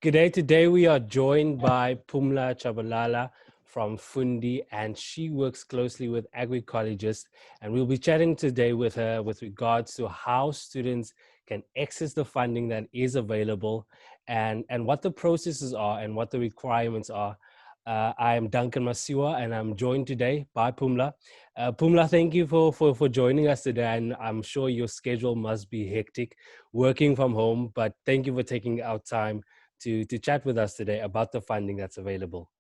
G'day. Today we are joined by Pumla Chabalala from Fundi, and she works closely with agri-collegists. And we'll be chatting today with her with regards to how students can access the funding that is available, and what the processes are and what the requirements are. I am Duncan Masiwa, and I'm joined today by Pumla. Pumla, thank you for joining us today. And I'm sure your schedule must be hectic, working from home, but thank you for taking out time to chat with us today about the funding that's available.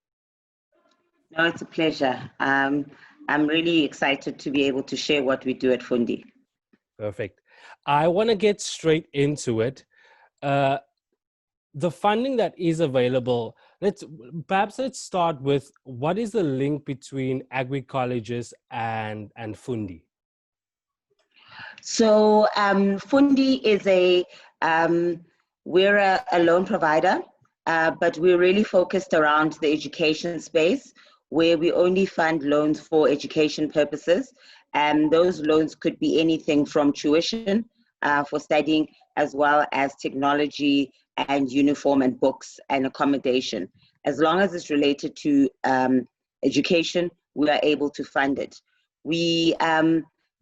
No, it's a pleasure. I'm really excited to be able to share what we do at Fundi. Perfect. I want to get straight into it. The funding that is available, let's start with what is the link between agri-colleges and Fundi? So Fundi is we're a loan provider, but we're really focused around the education space where we only fund loans for education purposes. And those loans could be anything from tuition for studying, as well as technology and uniform and books and accommodation. As long as it's related to education, we are able to fund it. We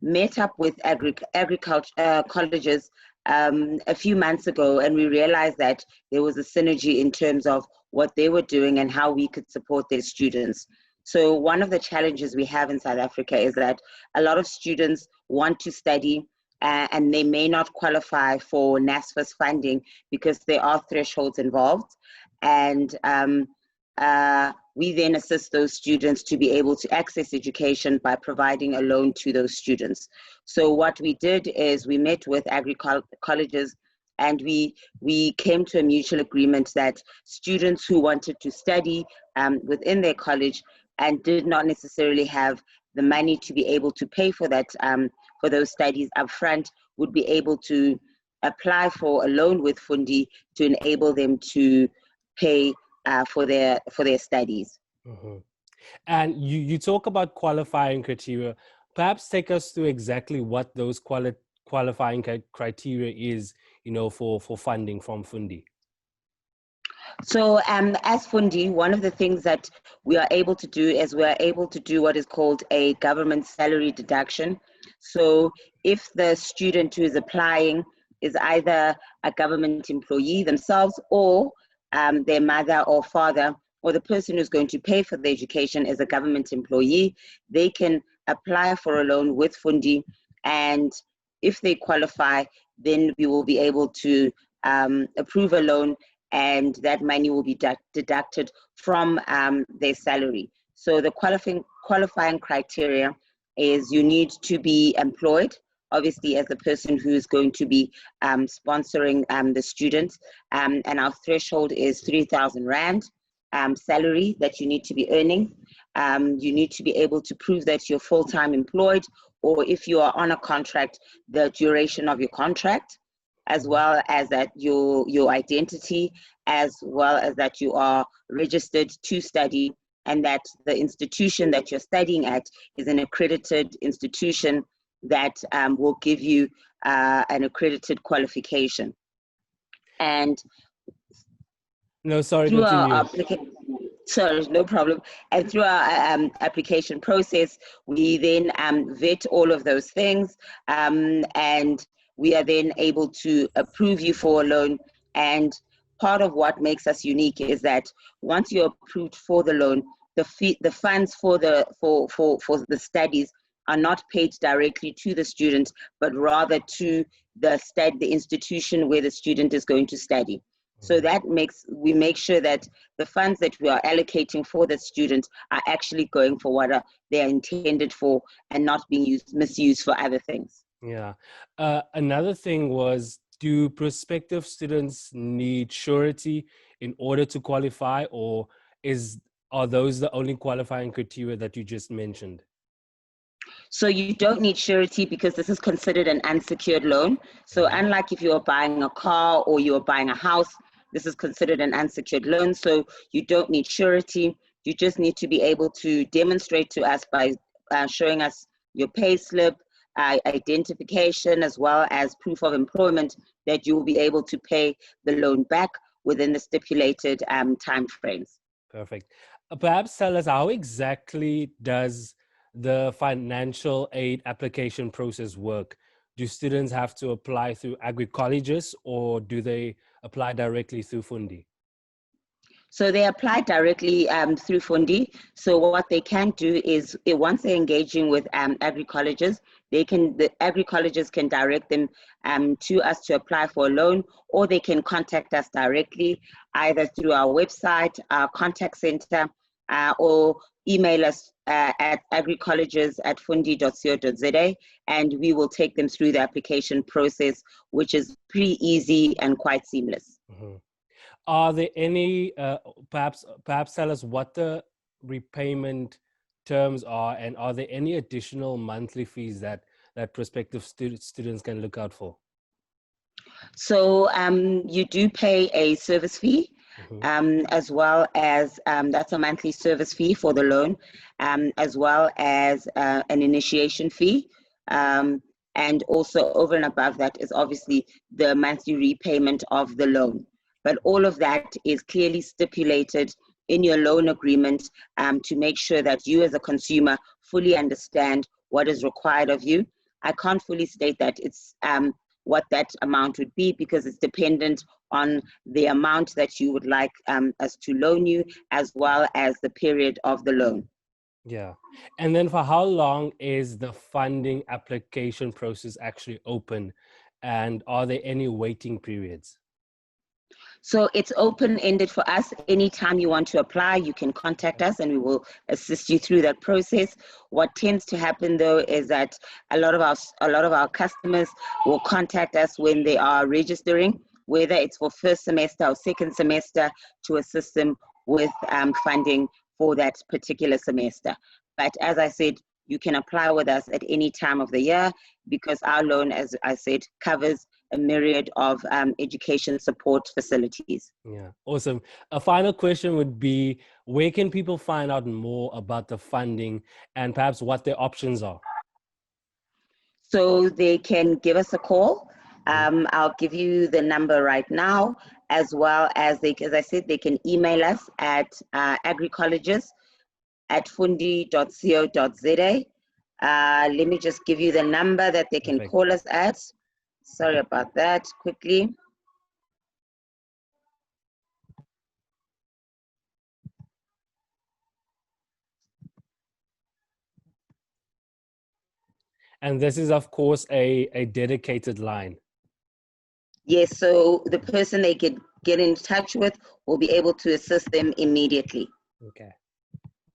met up with agriculture colleges a few months ago, and we realized that there was a synergy in terms of what they were doing and how we could support their students. So one of the challenges we have in South Africa is that a lot of students want to study and they may not qualify for NSFAS funding because there are thresholds involved. And we then assist those students to be able to access education by providing a loan to those students. So what we did is we met with colleges, and we came to a mutual agreement that students who wanted to study within their college and did not necessarily have the money to be able to pay for that for those studies upfront would be able to apply for a loan with Fundi to enable them to pay for their studies. Mm-hmm. And you talk about qualifying criteria. Perhaps take us through exactly what those qualifying criteria is, for funding from Fundi. So as Fundi, one of the things that we are able to do is we are able to do what is called a government salary deduction. So if the student who is applying is either a government employee themselves, or their mother or father, or the person who's going to pay for the education is a government employee, they can apply for a loan with Fundi. And if they qualify, then we will be able to approve a loan, and that money will be deducted from their salary. So the qualifying criteria is you need to be employed, obviously, as the person who is going to be sponsoring the students. And our threshold is 3,000 Rand salary that you need to be earning. You need to be able to prove that you're full-time employed, or if you are on a contract, the duration of your contract, as well as that your identity, as well as that you are registered to study, and that the institution that you're studying at is an accredited institution that will give you an accredited qualification. And no, sorry, continue. Sorry, no problem. And through our application process, we then vet all of those things, and we are then able to approve you for a loan. And part of what makes us unique is that once you're approved for the loan, the funds for the studies are not paid directly to the student, but rather to the institution where the student is going to study. So that we make sure that the funds that we are allocating for the students are actually going for what they're intended for, and not being misused for other things. Yeah. Another thing was, do prospective students need surety in order to qualify, or are those the only qualifying criteria that you just mentioned? So you don't need surety because this is considered an unsecured loan. So unlike if you're buying a car or you're buying a house, this is considered an unsecured loan. So you don't need surety. You just need to be able to demonstrate to us by showing us your pay slip, identification, as well as proof of employment, that you will be able to pay the loan back within the stipulated time frames. Perfect. Perhaps tell us, how exactly does the financial aid application process work? Do students have to apply through agri-colleges, or do they apply directly through Fundi? So they apply directly through Fundi. So what they can do is, once they're engaging with agri-colleges, the agri-colleges can direct them to us to apply for a loan, or they can contact us directly, either through our website, our contact center, or email us at agricolleges@fundi.co.za, and we will take them through the application process, which is pretty easy and quite seamless. Mm-hmm. Are there any, perhaps tell us what the repayment terms are, and are there any additional monthly fees that prospective students can look out for? So you do pay a service fee, as well as that's a monthly service fee for the loan, as well as an initiation fee. And also over and above that is obviously the monthly repayment of the loan. But all of that is clearly stipulated in your loan agreement to make sure that you as a consumer fully understand what is required of you. I can't fully state that it's what that amount would be, because it's dependent on the amount that you would like us to loan you, as well as the period of the loan. Yeah. And then for how long is the funding application process actually open? And are there any waiting periods? So it's open-ended for us. Anytime you want to apply, you can contact us and we will assist you through that process. What tends to happen though is that a lot of our customers will contact us when they are registering, whether it's for first semester or second semester, to assist them with funding for that particular semester. But as I said, you can apply with us at any time of the year, because our loan, as I said, covers a myriad of education support facilities. Yeah, awesome. A final question would be, where can people find out more about the funding and perhaps what their options are? So they can give us a call. I'll give you the number right now, as well as as I said, they can email us at agricolleges@fundi.co.za. Let me just give you the number that they can call us at. Sorry about that, quickly. And this is, of course, a dedicated line. Yes, so the person they could get in touch with will be able to assist them immediately. Okay.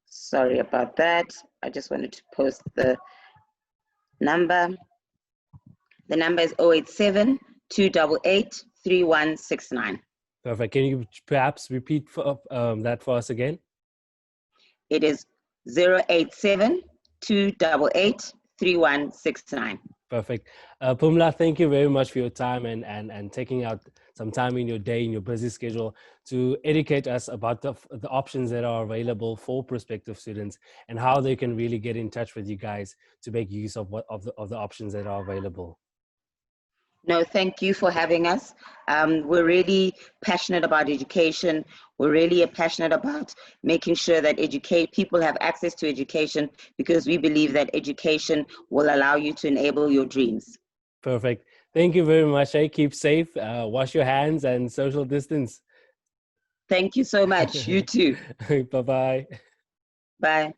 Sorry about that. I just wanted to post the number. The number is 087-288-3169. Perfect. Can you perhaps repeat that for us again? It is 087-288-3169. Perfect. Phumla, thank you very much for your time and taking out some time in your day, in your busy schedule, to educate us about the options that are available for prospective students and how they can really get in touch with you guys to make use of the options that are available. No, thank you for having us. We're really passionate about education. We're really passionate about making sure that people have access to education, because we believe that education will allow you to enable your dreams. Perfect. Thank you very much. Keep safe, wash your hands, and social distance. Thank you so much. You too. Bye-bye. Bye.